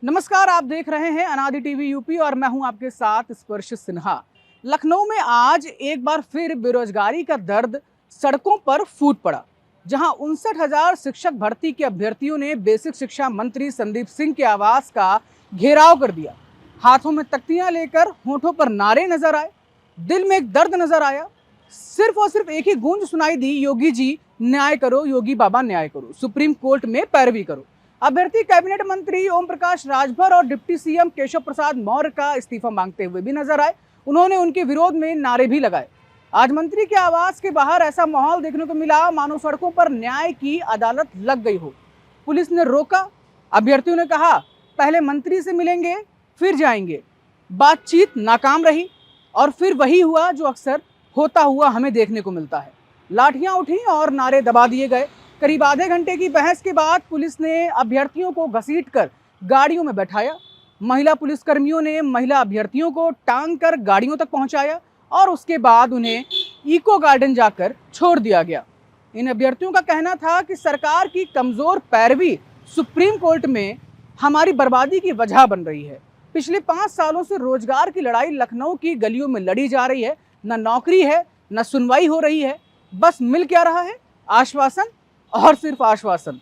नमस्कार, आप देख रहे हैं अनादि टीवी यूपी और मैं हूं आपके साथ स्पर्श सिन्हा। लखनऊ में आज एक बार फिर बेरोजगारी का दर्द सड़कों पर फूट पड़ा, जहां 59,000 शिक्षक भर्ती के अभ्यर्थियों ने बेसिक शिक्षा मंत्री संदीप सिंह के आवास का घेराव कर दिया। हाथों में तख्तियां लेकर होठों पर नारे नजर आए, दिल में एक दर्द नजर आया। सिर्फ और सिर्फ एक ही गूंज सुनाई दी, योगी जी न्याय करो, योगी बाबा न्याय करो, सुप्रीम कोर्ट में पैरवी करो। अभ्यर्थी कैबिनेट मंत्री ओम प्रकाश राजभर और डिप्टी सीएम केशव प्रसाद मौर्य का इस्तीफा मांगते हुए भी नजर आए। उन्होंने उनके विरोध में नारे भी लगाए। आज मंत्री के आवास के बाहर ऐसा माहौल देखने को मिला मानो सड़कों पर न्याय की अदालत लग गई हो। पुलिस ने रोका, अभ्यर्थियों ने कहा पहले मंत्री से मिलेंगे फिर जाएंगे। बातचीत नाकाम रही और फिर वही हुआ जो अक्सर होता हुआ हमें देखने को मिलता है। लाठियां उठी और नारे दबा दिए गए। करीब आधे घंटे की बहस के बाद पुलिस ने अभ्यर्थियों को घसीटकर गाड़ियों में बैठाया। महिला पुलिसकर्मियों ने महिला अभ्यर्थियों को टांग कर गाड़ियों तक पहुंचाया और उसके बाद उन्हें इको गार्डन जाकर छोड़ दिया गया। इन अभ्यर्थियों का कहना था कि सरकार की कमजोर पैरवी सुप्रीम कोर्ट में हमारी बर्बादी की वजह बन रही है। पिछले 5 सालों से रोजगार की लड़ाई लखनऊ की गलियों में लड़ी जा रही है। न नौकरी है, न सुनवाई हो रही है। बस मिल क्या रहा है? आश्वासन और सिर्फ आश्वासन।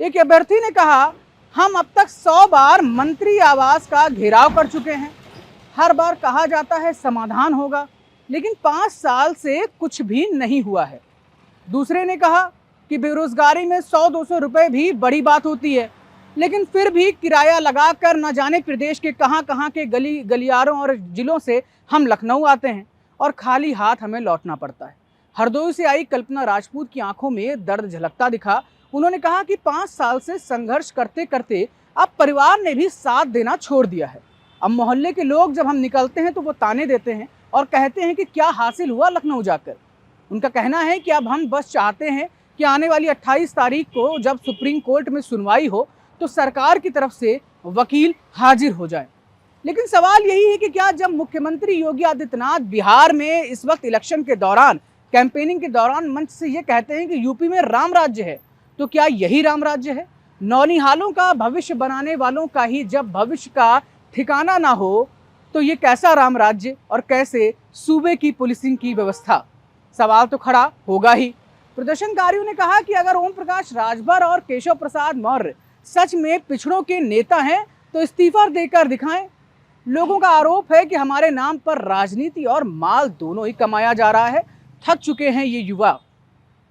एक अभ्यर्थी ने कहा, हम अब तक 100 बार मंत्री आवास का घेराव कर चुके हैं। हर बार कहा जाता है समाधान होगा, लेकिन 5 साल से कुछ भी नहीं हुआ है। दूसरे ने कहा कि बेरोजगारी में 100-200 रुपए भी बड़ी बात होती है, लेकिन फिर भी किराया लगाकर न जाने प्रदेश के कहां के गलियारों और जिलों से हम लखनऊ आते हैं और खाली हाथ हमें लौटना पड़ता है। हरदोई से आई कल्पना राजपूत की आंखों में दर्द झलकता दिखा। उन्होंने कहा कि 5 साल से संघर्ष करते करते अब परिवार ने भी साथ देना छोड़ दिया है। अब मोहल्ले के लोग जब हम निकलते हैं तो वो ताने देते हैं और कहते हैं कि क्या हासिल हुआ लखनऊ जाकर। उनका कहना है कि अब हम बस चाहते हैं कि आने वाली 28 तारीख को जब सुप्रीम कोर्ट में सुनवाई हो तो सरकार की तरफ से वकील हाजिर हो जाए। लेकिन सवाल यही है कि क्या जब मुख्यमंत्री योगी आदित्यनाथ बिहार में इस वक्त इलेक्शन के दौरान, कैंपेनिंग के दौरान मंच से ये कहते हैं कि यूपी में राम राज्य है, तो क्या यही राम राज्य है? नौनिहालों का भविष्य बनाने वालों का ही जब भविष्य का ठिकाना ना हो तो ये कैसा राम राज्य और कैसे सूबे की पुलिसिंग की व्यवस्था? सवाल तो खड़ा होगा ही। प्रदर्शनकारियों ने कहा कि अगर ओम प्रकाश राजभर और केशव प्रसाद मौर्य सच में पिछड़ों के नेता हैं तो इस्तीफा देकर दिखाएं। लोगों का आरोप है कि हमारे नाम पर राजनीति और माल दोनों ही कमाया जा रहा है। थक चुके हैं ये युवा,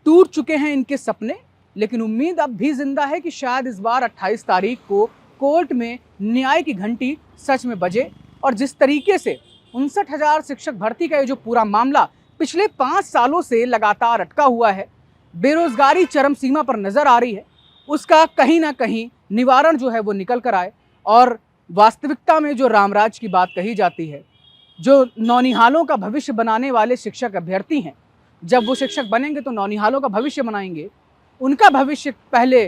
टूट चुके हैं इनके सपने, लेकिन उम्मीद अब भी जिंदा है कि शायद इस बार 28 तारीख को कोर्ट में न्याय की घंटी सच में बजे। और जिस तरीके से 59,000 शिक्षक भर्ती का ये जो पूरा मामला पिछले 5 सालों से लगातार अटका हुआ है, बेरोजगारी चरम सीमा पर नजर आ रही है, उसका कहीं ना कहीं निवारण जो है वो निकल कर आए और वास्तविकता में जो रामराज की बात कही जाती है, जो नौनिहालों का भविष्य बनाने वाले शिक्षक अभ्यर्थी हैं, जब वो शिक्षक बनेंगे तो नौनिहालों का भविष्य बनाएंगे। उनका भविष्य पहले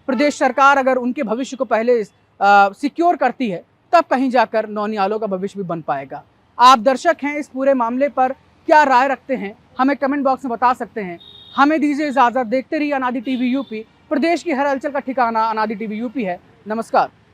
प्रदेश सरकार अगर उनके भविष्य को पहले सिक्योर करती है, तब कहीं जाकर नौनिहालों का भविष्य भी बन पाएगा। आप दर्शक हैं, इस पूरे मामले पर क्या राय रखते हैं हमें कमेंट बॉक्स में बता सकते हैं। हमें दीजिए इजाज़त। देखते रहिए अनादि टीवी यूपी। प्रदेश की हर हलचल का ठिकाना अनादि टीवी यूपी है। नमस्कार।